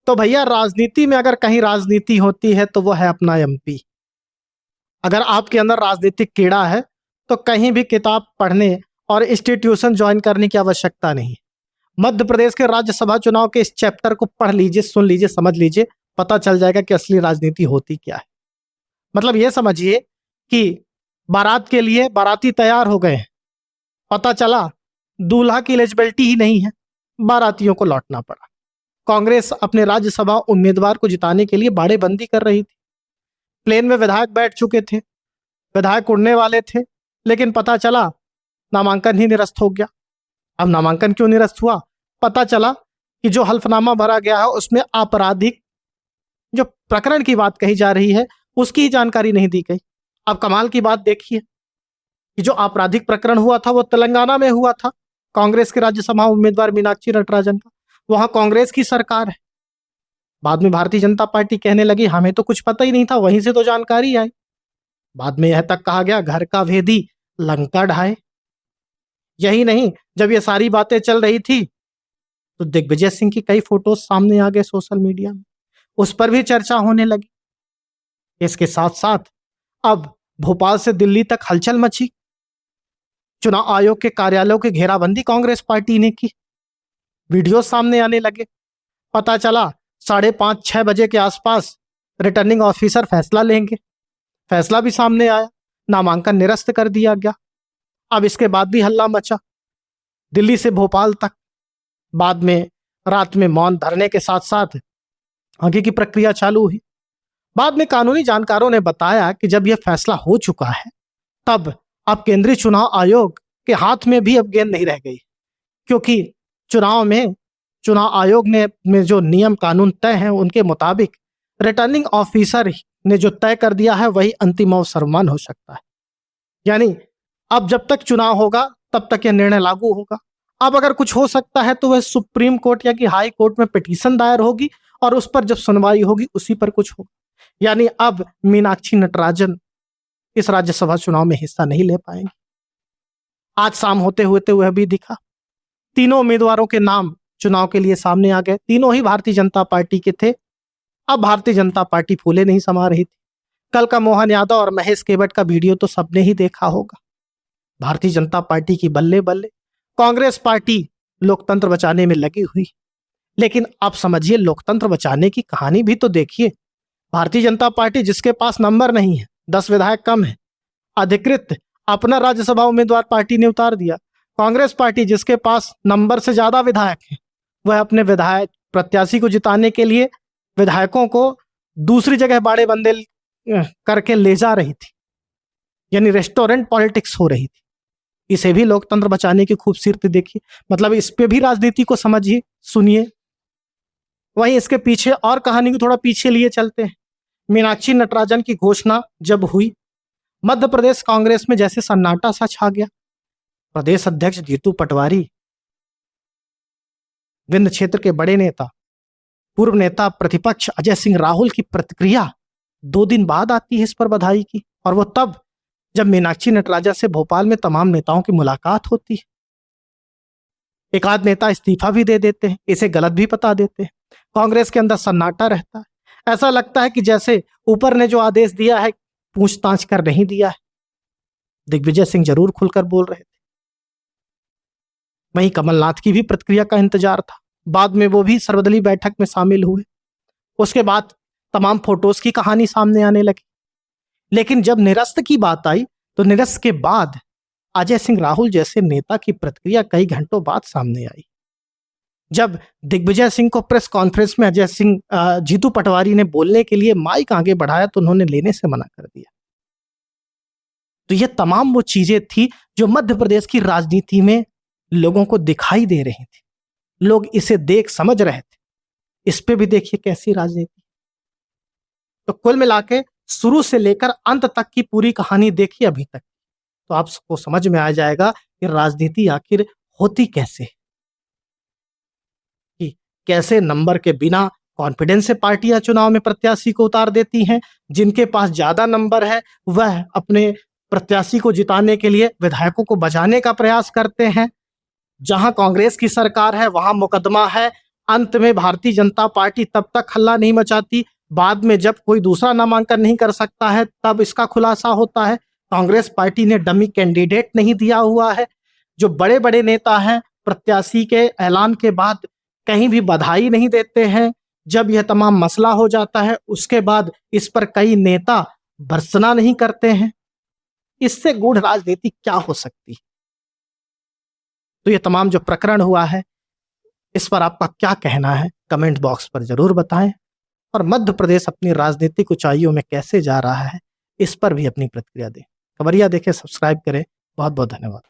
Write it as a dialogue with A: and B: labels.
A: तो भैया राजनीति में अगर कहीं राजनीति होती है तो वो है अपना एमपी। अगर आपके अंदर राजनीतिक कीड़ा है तो कहीं भी किताब पढ़ने और इंस्टीट्यूशन ज्वाइन करने की आवश्यकता नहीं। मध्य प्रदेश के राज्यसभा चुनाव के इस चैप्टर को पढ़ लीजिए, सुन लीजिए, समझ लीजिए, पता चल जाएगा कि असली राजनीति होती क्या है। मतलब ये समझिए कि बारात के लिए बाराती तैयार हो गए हैं, पता चला दूल्हा की एलिजिबिलिटी ही नहीं है, बारातियों को लौटना पड़ा। कांग्रेस अपने राज्यसभा उम्मीदवार को जिताने के लिए बाड़ेबंदी कर रही थी। प्लेन में विधायक बैठ चुके थे, विधायक उड़ने वाले थे, लेकिन पता चला नामांकन ही निरस्त हो गया। अब नामांकन क्यों निरस्त हुआ? पता चला कि जो हल्फनामा भरा गया है उसमें आपराधिक जो प्रकरण की बात कही जा रही है उसकी ही जानकारी नहीं दी गई। अब कमाल की बात देखिए कि जो आपराधिक प्रकरण हुआ था वो तेलंगाना में हुआ था, कांग्रेस के राज्यसभा उम्मीदवार मीनाक्षी नटराजन का। वहां कांग्रेस की सरकार है। बाद में भारतीय जनता पार्टी कहने लगी हमें तो कुछ पता ही नहीं था, वहीं से तो जानकारी आई। बाद में यह तक कहा गया घर का भेदी लंका ढाए। यही नहीं, जब ये सारी बातें चल रही थी तो दिग्विजय सिंह की कई फोटोज सामने आ गए सोशल मीडिया में, उस पर भी चर्चा होने लगी। इसके साथ साथ अब भोपाल से दिल्ली तक हलचल मची। चुनाव आयोग के कार्यालयों की घेराबंदी कांग्रेस पार्टी ने की, वीडियो सामने आने लगे। पता चला 5:30-6 बजे के आसपास रिटर्निंग ऑफिसर फैसला लेंगे। फैसला भी सामने आया, नामांकन निरस्त कर दिया गया। अब इसके बाद भी हल्ला मचा दिल्ली से भोपाल तक। बाद में रात में मौन धरने के साथ साथ आगे की प्रक्रिया चालू हुई। बाद में कानूनी जानकारों ने बताया कि जब यह फैसला हो चुका है तब अब केंद्रीय चुनाव आयोग के हाथ में भी अब गेंद नहीं रह गई, क्योंकि चुनाव आयोग ने जो नियम कानून तय हैं उनके मुताबिक रिटर्निंग ऑफिसर ने जो तय कर दिया है वही अंतिम और सर्वमान्य हो सकता है। यानी अब जब तक चुनाव होगा तब तक यह निर्णय लागू होगा। अब अगर कुछ हो सकता है तो वह सुप्रीम कोर्ट या कि हाई कोर्ट में पिटीशन दायर होगी और उस पर जब सुनवाई होगी उसी पर कुछ होगा। यानी अब मीनाक्षी नटराजन इस राज्यसभा चुनाव में हिस्सा नहीं ले पाएंगे। आज शाम होते हुए वह भी दिखा, तीनों उम्मीदवारों के नाम चुनाव के लिए सामने आ गए। तीनों ही भारतीय जनता पार्टी के थे। अब भारतीय जनता पार्टी फूले नहीं समा रही थी। कल का मोहन यादव और महेश केवट का वीडियो तो सबने ही देखा होगा। भारतीय जनता पार्टी की बल्ले बल्ले, कांग्रेस पार्टी लोकतंत्र बचाने में लगी हुई। लेकिन आप समझिए, लोकतंत्र बचाने की कहानी भी तो देखिए। भारतीय जनता पार्टी जिसके पास नंबर नहीं है, 10 विधायक कम है, अधिकृत अपना राज्यसभा उम्मीदवार पार्टी ने उतार दिया। कांग्रेस पार्टी जिसके पास नंबर से ज्यादा विधायक है, वह अपने विधायक प्रत्याशी को जिताने के लिए विधायकों को दूसरी जगह बाड़ेबंदी करके ले जा रही थी। यानी रेस्टोरेंट पॉलिटिक्स हो रही थी। इसे भी लोकतंत्र बचाने की खूबसूरती देखिए। मतलब इस पे भी राजनीति को समझिए, सुनिए। वहीं इसके पीछे और कहानी को थोड़ा पीछे लिए चलते हैं। मीनाक्षी नटराजन की घोषणा जब हुई, मध्य प्रदेश कांग्रेस में जैसे सन्नाटा सा छा गया। प्रदेश अध्यक्ष जीतू पटवारी, विंध्य क्षेत्र के बड़े नेता, पूर्व नेता प्रतिपक्ष अजय सिंह राहुल की प्रतिक्रिया 2 दिन बाद आती है इस पर बधाई की, और वो तब जब मीनाक्षी नटराजन से भोपाल में तमाम नेताओं की मुलाकात होती है। एक आध नेता इस्तीफा भी दे देते हैं, इसे गलत भी बता देते हैं। कांग्रेस के अंदर सन्नाटा रहता है। ऐसा लगता है कि जैसे ऊपर ने जो आदेश दिया है पूछताछ कर नहीं दिया है। दिग्विजय सिंह जरूर खुलकर बोल रहे थे। वहीं कमलनाथ की भी प्रतिक्रिया का इंतजार था। बाद में वो भी सर्वदलीय बैठक में शामिल हुए। उसके बाद तमाम फोटोज की कहानी सामने आने लगी। लेकिन जब निरस्त की बात आई तो निरस्त के बाद अजय सिंह राहुल जैसे नेता की प्रतिक्रिया कई घंटों बाद सामने आई। जब दिग्विजय सिंह को प्रेस कॉन्फ्रेंस में जीतू पटवारी ने बोलने के लिए माइक आगे बढ़ाया तो उन्होंने लेने से मना कर दिया। तो ये तमाम वो चीजें थी जो मध्य प्रदेश की राजनीति में लोगों को दिखाई दे रही थी। लोग इसे देख समझ रहे थे। इस पे भी देखिए कैसी राजनीति। तो कुल मिला के शुरू से लेकर अंत तक की पूरी कहानी देखिए अभी तक, तो आपको समझ में आ जाएगा कि राजनीति आखिर होती कैसे, कि कैसे नंबर के बिना कॉन्फिडेंस से पार्टियां चुनाव में प्रत्याशी को उतार देती हैं। जिनके पास ज्यादा नंबर है वह अपने प्रत्याशी को जिताने के लिए विधायकों को बचाने का प्रयास करते हैं। जहां कांग्रेस की सरकार है वहां मुकदमा है, अंत में भारतीय जनता पार्टी तब तक हल्ला नहीं मचाती, बाद में जब कोई दूसरा नामांकन नहीं कर सकता है तब इसका खुलासा होता है। कांग्रेस पार्टी ने डमी कैंडिडेट नहीं दिया हुआ है। जो बड़े बड़े नेता हैं, प्रत्याशी के ऐलान के बाद कहीं भी बधाई नहीं देते हैं। जब यह तमाम मसला हो जाता है उसके बाद इस पर कई नेता भर्त्सना नहीं करते हैं। इससे गूढ़ राजनीति क्या हो सकती? तो ये तमाम जो प्रकरण हुआ है, इस पर आपका क्या कहना है? कमेंट बॉक्स पर जरूर बताएं। और मध्य प्रदेश अपनी राजनीतिक ऊंचाइयों में कैसे जा रहा है, इस पर भी अपनी प्रतिक्रिया दें। खबरिया देखें, सब्सक्राइब करें। बहुत बहुत धन्यवाद।